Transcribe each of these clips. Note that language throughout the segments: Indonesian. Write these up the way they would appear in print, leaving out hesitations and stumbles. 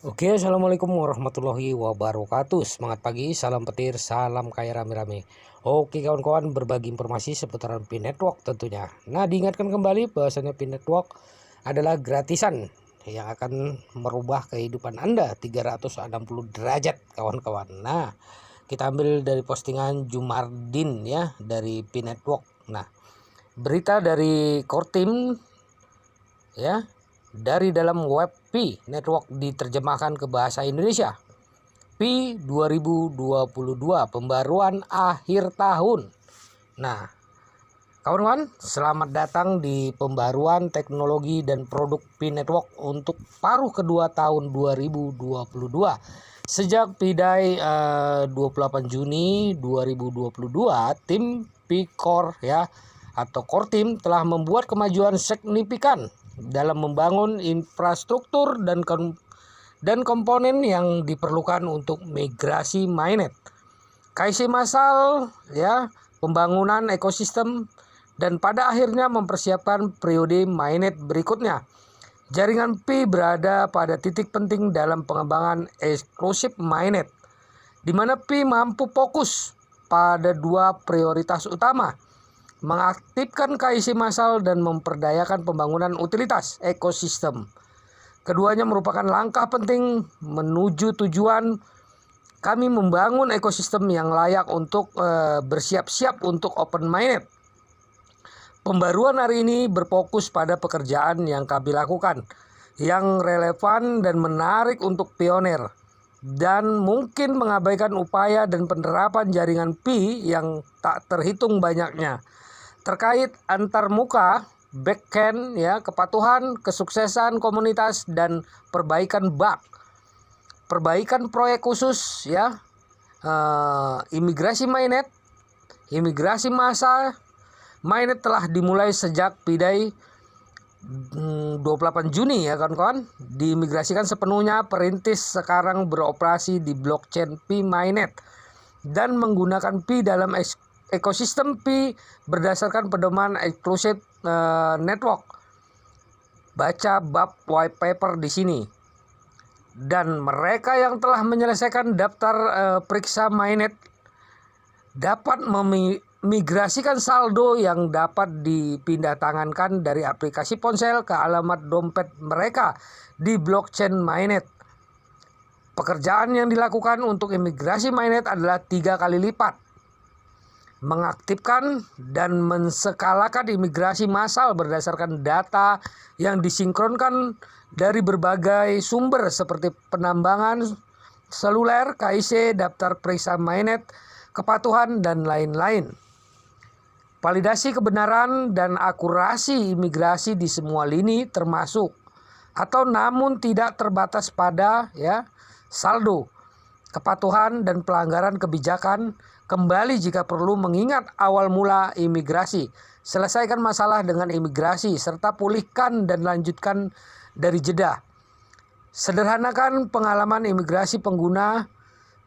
Oke, assalamualaikum warahmatullahi wabarakatuh. Semangat pagi, salam petir, salam kaya rame-rame. Oke kawan-kawan, berbagi informasi seputaran Pi Network tentunya. Nah, diingatkan kembali bahwasannya Pi Network adalah gratisan yang akan merubah kehidupan Anda 360 derajat kawan-kawan. Nah, kita ambil dari postingan Jumardin ya dari Pi Network. Nah, berita dari Kortim ya, dari dalam web Pi Network diterjemahkan ke bahasa Indonesia. Pi 2022 pembaruan akhir tahun. Nah, kawan-kawan, selamat datang di pembaruan teknologi dan produk Pi Network untuk paruh kedua tahun 2022. Sejak Pidai 28 Juni 2022, tim Pi Core ya atau Core Team telah membuat kemajuan signifikan dalam membangun infrastruktur dan komponen yang diperlukan untuk migrasi mainnet. KIC massal ya, pembangunan ekosistem dan pada akhirnya mempersiapkan periode mainnet berikutnya. Jaringan Pi berada pada titik penting dalam pengembangan eksklusif mainnet, di mana Pi mampu fokus pada dua prioritas utama: mengaktifkan KIC massal dan memperdayakan pembangunan utilitas ekosistem. Keduanya merupakan langkah penting menuju tujuan kami membangun ekosistem yang layak untuk bersiap-siap untuk open mainnet. Pembaruan hari ini berfokus pada pekerjaan yang kami lakukan, yang relevan dan menarik untuk pioner, dan mungkin mengabaikan upaya dan penerapan jaringan Pi yang tak terhitung banyaknya. Terkait antarmuka, backend ya, kepatuhan, kesuksesan komunitas dan perbaikan bug, perbaikan proyek khusus ya, imigrasi mainnet, imigrasi massa mainnet telah dimulai sejak Pidai 28 Juni ya kawan-kawan. Diimigrasikan sepenuhnya, perintis sekarang beroperasi di blockchain Pi mainnet dan menggunakan Pi dalam ekosistem Pi berdasarkan pedoman eksklusif network. Baca bab white paper di sini. Dan mereka yang telah menyelesaikan daftar periksa mainnet dapat memigrasikan saldo yang dapat dipindah tangankan dari aplikasi ponsel ke alamat dompet mereka di blockchain mainnet. Pekerjaan yang dilakukan untuk imigrasi mainnet adalah 3 kali lipat: mengaktifkan dan menskalakan imigrasi massal berdasarkan data yang disinkronkan dari berbagai sumber seperti penambangan seluler, KIC, daftar periksa mainnet, kepatuhan, dan lain-lain. Validasi kebenaran dan akurasi imigrasi di semua lini termasuk atau namun tidak terbatas pada ya saldo, kepatuhan, dan pelanggaran kebijakan. Kembali jika perlu mengingat awal mula imigrasi, selesaikan masalah dengan imigrasi, serta pulihkan dan lanjutkan dari jeda. Sederhanakan pengalaman imigrasi pengguna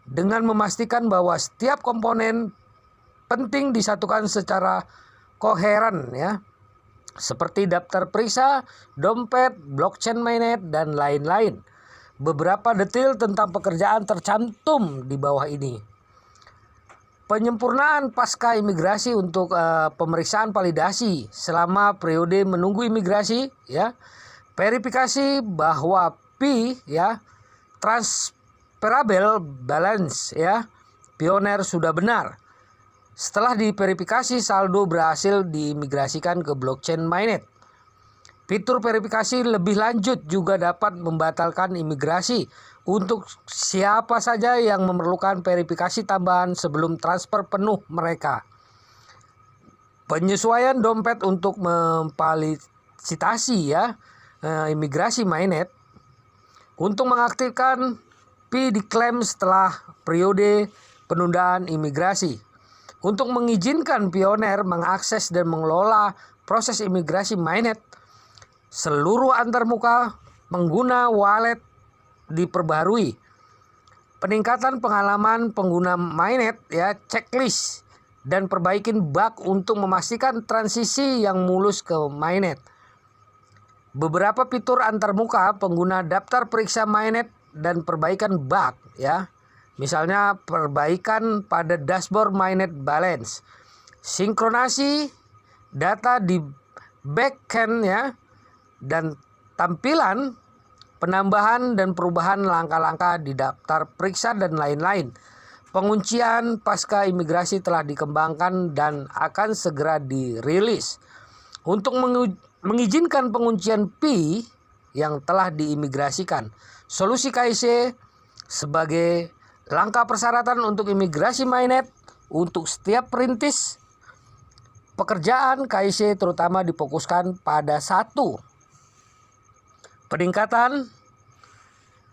dengan memastikan bahwa setiap komponen penting disatukan secara koheren ya, seperti daftar periksa, dompet, blockchain mainnet, dan lain-lain. Beberapa detail tentang pekerjaan tercantum di bawah ini. Penyempurnaan pasca imigrasi untuk pemeriksaan validasi selama periode menunggu imigrasi ya. Verifikasi bahwa Pi ya transferable balance ya pioner sudah benar. Setelah diverifikasi, saldo berhasil diimigrasikan ke blockchain mainnet. Fitur verifikasi lebih lanjut juga dapat membatalkan imigrasi untuk siapa saja yang memerlukan verifikasi tambahan sebelum transfer penuh mereka. Penyesuaian dompet untuk memfasilitasi ya imigrasi mainnet. Untuk mengaktifkan Pi diklaim setelah periode penundaan imigrasi. Untuk mengizinkan pioner mengakses dan mengelola proses imigrasi mainnet, seluruh antarmuka pengguna wallet diperbarui. Peningkatan pengalaman pengguna mainnet ya, checklist dan perbaikin bug untuk memastikan transisi yang mulus ke mainnet. Beberapa fitur antarmuka pengguna daftar periksa mainnet dan perbaikan bug ya. Misalnya perbaikan pada dashboard mainnet balance, sinkronasi data di backend ya, dan tampilan, penambahan dan perubahan langkah-langkah di daftar periksa dan lain-lain. Penguncian pasca imigrasi telah dikembangkan dan akan segera dirilis. Untuk mengizinkan penguncian P yang telah diimigrasikan, solusi KIC sebagai langkah persyaratan untuk imigrasi mainnet untuk setiap perintis pekerjaan KIC terutama difokuskan pada 1. Peningkatan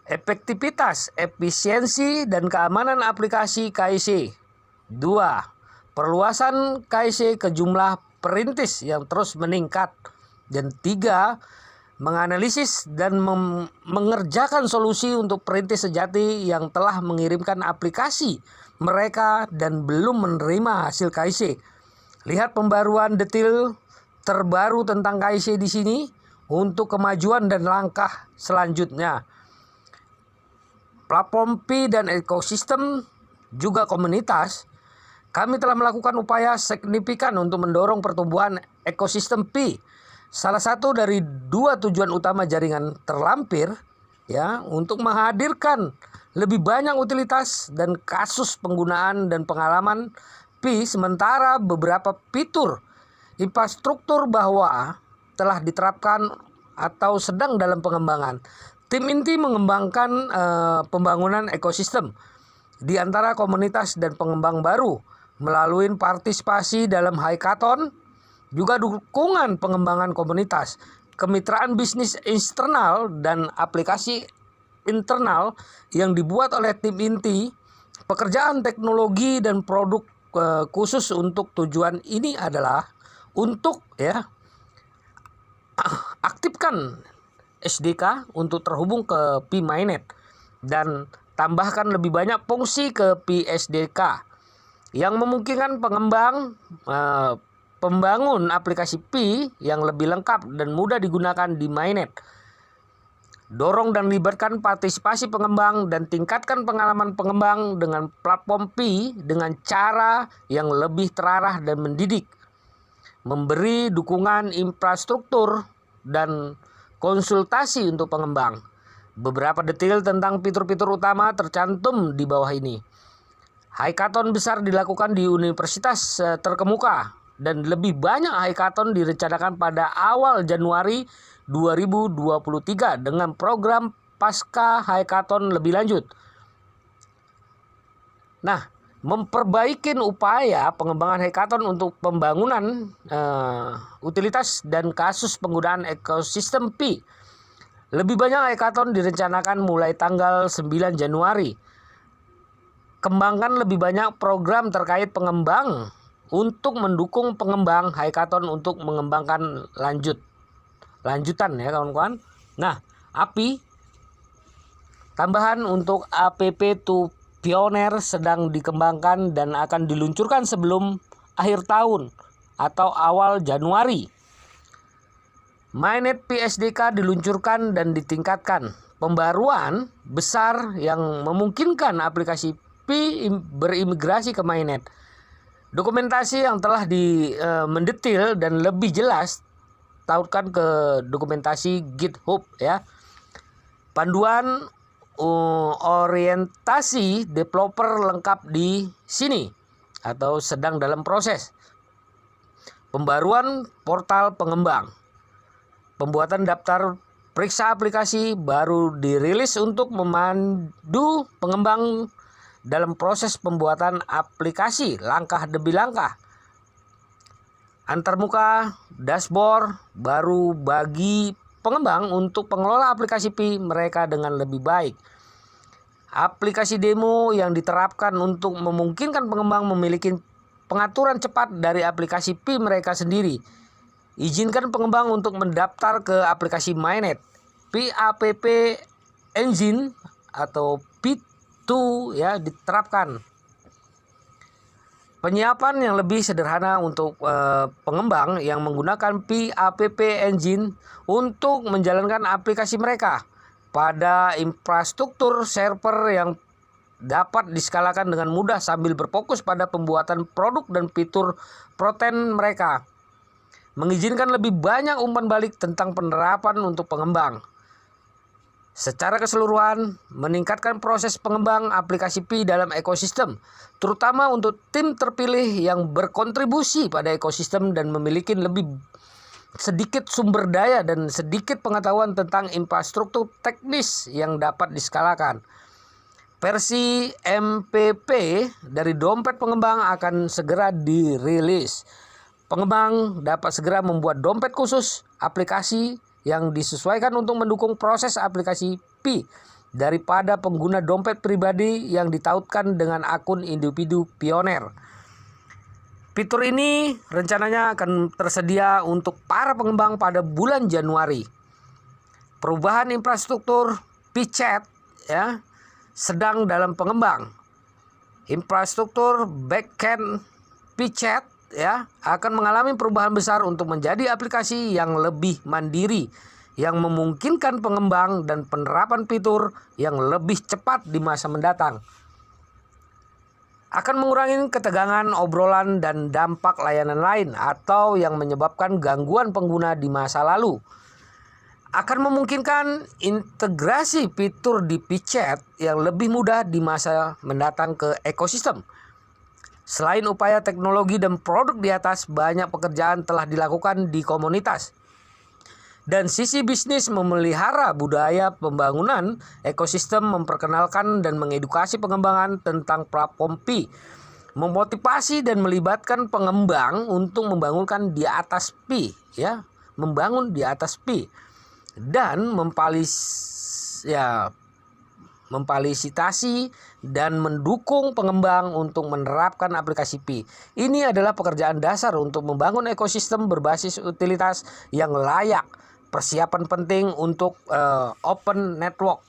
efektivitas, efisiensi, dan keamanan aplikasi KIC. 2. Perluasan KIC ke jumlah perintis yang terus meningkat. Dan 3. Menganalisis dan mengerjakan solusi untuk perintis sejati yang telah mengirimkan aplikasi mereka dan belum menerima hasil KIC. Lihat pembaruan detail terbaru tentang KIC di sini untuk kemajuan dan langkah selanjutnya. Platform P dan ekosistem juga komunitas. Kami telah melakukan upaya signifikan untuk mendorong pertumbuhan ekosistem P. Salah satu dari 2 tujuan utama jaringan terlampir ya, untuk menghadirkan lebih banyak utilitas dan kasus penggunaan dan pengalaman P, sementara beberapa fitur infrastruktur bahwa telah diterapkan atau sedang dalam pengembangan. Tim inti mengembangkan pembangunan ekosistem di antara komunitas dan pengembang baru melalui partisipasi dalam hackathon, juga dukungan pengembangan komunitas, kemitraan bisnis eksternal dan aplikasi internal yang dibuat oleh tim inti. Pekerjaan teknologi dan produk khusus untuk tujuan ini adalah untuk ya aktifkan SDK untuk terhubung ke P mainnet dan tambahkan lebih banyak fungsi ke P SDK yang memungkinkan pembangun aplikasi P yang lebih lengkap dan mudah digunakan di mainnet. Dorong dan libatkan partisipasi pengembang dan tingkatkan pengalaman pengembang dengan platform P dengan cara yang lebih terarah dan mendidik. Memberi dukungan infrastruktur dan konsultasi untuk pengembang. Beberapa detail tentang fitur-fitur utama tercantum di bawah ini. Hackathon besar dilakukan di universitas terkemuka dan lebih banyak hackathon direncanakan pada awal Januari 2023 dengan program pasca hackathon lebih lanjut. Nah, memperbaiki upaya pengembangan hackathon untuk pembangunan utilitas dan kasus penggunaan ekosistem P. Lebih banyak hackathon direncanakan mulai tanggal 9 Januari. Kembangkan lebih banyak program terkait pengembang untuk mendukung pengembang hackathon untuk mengembangkan lanjutan ya kawan-kawan. Nah, API tambahan untuk app2 Pioneer sedang dikembangkan dan akan diluncurkan sebelum akhir tahun atau awal Januari. Mainnet P SDK diluncurkan dan ditingkatkan. Pembaruan besar yang memungkinkan aplikasi P berimigrasi ke mainnet. Dokumentasi yang telah mendetil dan lebih jelas tautkan ke dokumentasi GitHub ya. Panduan orientasi developer lengkap di sini atau sedang dalam proses. Pembaruan portal pengembang. Pembuatan daftar periksa aplikasi baru dirilis untuk memandu pengembang dalam proses pembuatan aplikasi langkah demi langkah. Antarmuka dashboard baru bagi pengembang untuk pengelola aplikasi P mereka dengan lebih baik. Aplikasi demo yang diterapkan untuk memungkinkan pengembang memiliki pengaturan cepat dari aplikasi P mereka sendiri. Izinkan pengembang untuk mendaftar ke aplikasi mainnet P App Engine atau P2 ya diterapkan. Penyiapan yang lebih sederhana untuk pengembang yang menggunakan P App Engine untuk menjalankan aplikasi mereka. pada infrastruktur server yang dapat diskalakan dengan mudah sambil berfokus pada pembuatan produk dan fitur frontend mereka. Mengizinkan lebih banyak umpan balik tentang penerapan untuk pengembang. Secara keseluruhan, meningkatkan proses pengembang aplikasi Pi dalam ekosistem, terutama untuk tim terpilih yang berkontribusi pada ekosistem dan memiliki lebih sedikit sumber daya dan sedikit pengetahuan tentang infrastruktur teknis yang dapat diskalakan. Versi MPP dari dompet pengembang akan segera dirilis. Pengembang dapat segera membuat dompet khusus aplikasi yang disesuaikan untuk mendukung proses aplikasi Pi daripada pengguna dompet pribadi yang ditautkan dengan akun individu pioner. Fitur ini rencananya akan tersedia untuk para pengembang pada bulan Januari. Perubahan infrastruktur PiChat sedang dalam pengembang. Infrastruktur backend PiChat akan mengalami perubahan besar untuk menjadi aplikasi yang lebih mandiri, yang memungkinkan pengembang dan penerapan fitur yang lebih cepat di masa mendatang. Akan mengurangi ketegangan obrolan dan dampak layanan lain atau yang menyebabkan gangguan pengguna di masa lalu. Akan memungkinkan integrasi fitur di PiChat yang lebih mudah di masa mendatang ke ekosistem. Selain upaya teknologi dan produk di atas, banyak pekerjaan telah dilakukan di komunitas. Dan sisi bisnis memelihara budaya pembangunan ekosistem, memperkenalkan dan mengedukasi pengembangan tentang platform Pi, memotivasi dan melibatkan pengembang untuk membangunkan di atas Pi, membangun di atas Pi, dan memfasilitasi dan mendukung pengembang untuk menerapkan aplikasi Pi. Ini adalah pekerjaan dasar untuk membangun ekosistem berbasis utilitas yang layak. Persiapan penting untuk open network.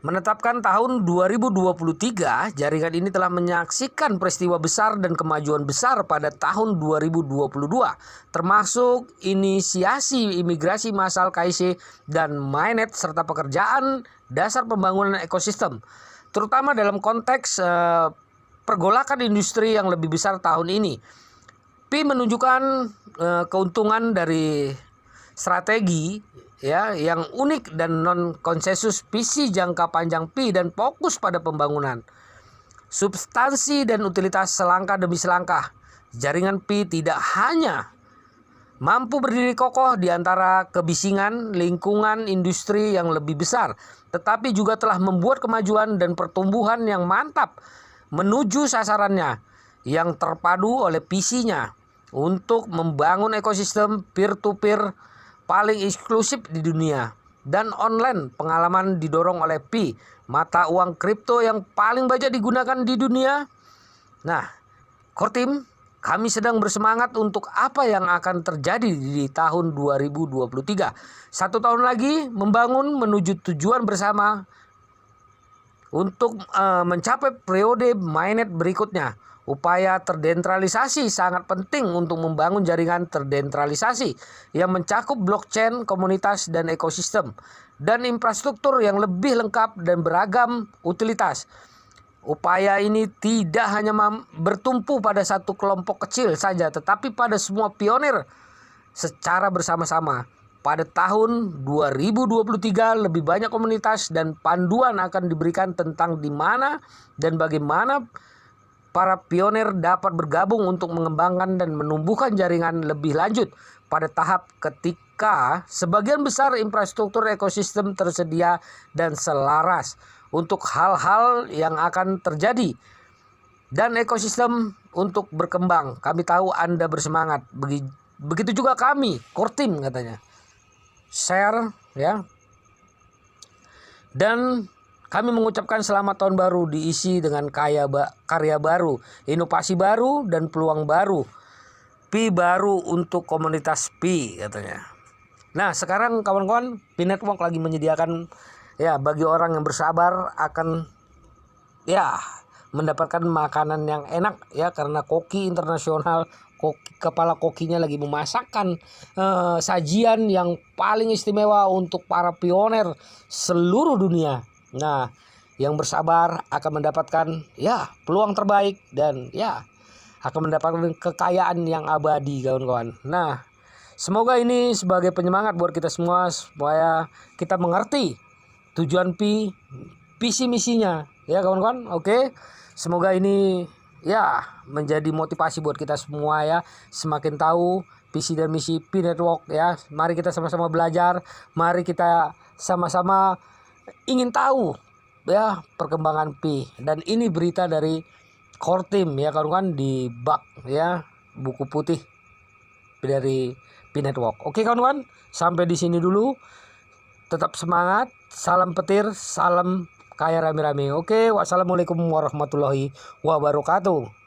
Menetapkan tahun 2023, jaringan ini telah menyaksikan peristiwa besar dan kemajuan besar pada tahun 2022, termasuk inisiasi imigrasi massal KIC dan mainnet serta pekerjaan dasar pembangunan ekosistem, terutama dalam konteks pergolakan industri yang lebih besar tahun ini. Pi menunjukkan keuntungan dari strategi yang unik dan non-konsensus visi jangka panjang Pi dan fokus pada pembangunan substansi dan utilitas selangkah demi selangkah. Jaringan Pi tidak hanya mampu berdiri kokoh di antara kebisingan lingkungan industri yang lebih besar, tetapi juga telah membuat kemajuan dan pertumbuhan yang mantap menuju sasarannya yang terpadu oleh visinya untuk membangun ekosistem peer-to-peer paling eksklusif di dunia dan online. Pengalaman didorong oleh Pi, mata uang kripto yang paling banyak digunakan di dunia. Nah, Core Team, kami sedang bersemangat untuk apa yang akan terjadi di tahun 2023. 1 tahun lagi membangun menuju tujuan bersama untuk mencapai periode mainnet berikutnya. Upaya terdesentralisasi sangat penting untuk membangun jaringan terdesentralisasi yang mencakup blockchain, komunitas, dan ekosistem, dan infrastruktur yang lebih lengkap dan beragam utilitas. Upaya ini tidak hanya bertumpu pada satu kelompok kecil saja, tetapi pada semua pionir secara bersama-sama. Pada tahun 2023, lebih banyak komunitas dan panduan akan diberikan tentang di mana dan bagaimana para pionir dapat bergabung untuk mengembangkan dan menumbuhkan jaringan lebih lanjut pada tahap ketika sebagian besar infrastruktur ekosistem tersedia dan selaras untuk hal-hal yang akan terjadi dan ekosistem untuk berkembang. Kami tahu Anda bersemangat. Begitu juga kami, Core Team katanya. Share Dan kami mengucapkan selamat tahun baru diisi dengan karya baru, inovasi baru, dan peluang baru. Pi baru untuk komunitas Pi katanya. Nah, sekarang kawan-kawan, Pi Network lagi menyediakan bagi orang yang bersabar akan mendapatkan makanan yang enak karena koki internasional kepala kokinya lagi memasakkan sajian yang paling istimewa untuk para pioner seluruh dunia. Nah, yang bersabar akan mendapatkan ya peluang terbaik dan ya akan mendapatkan kekayaan yang abadi, kawan-kawan. Nah, semoga ini sebagai penyemangat buat kita semua supaya kita mengerti tujuan visi misinya ya, kawan-kawan. Oke, semoga ini ya menjadi motivasi buat kita semua ya, semakin tahu visi dan misi Pi Network ya. Mari kita sama-sama belajar, mari kita sama-sama ingin tahu ya perkembangan Pi. Dan ini berita dari core team ya, kawan-kawan, di bak ya buku putih dari Pi Network. Oke, kawan-kawan, sampai di sini dulu. Tetap semangat, salam petir, salam kaya rame-rame. Oke, wassalamualaikum warahmatullahi wabarakatuh.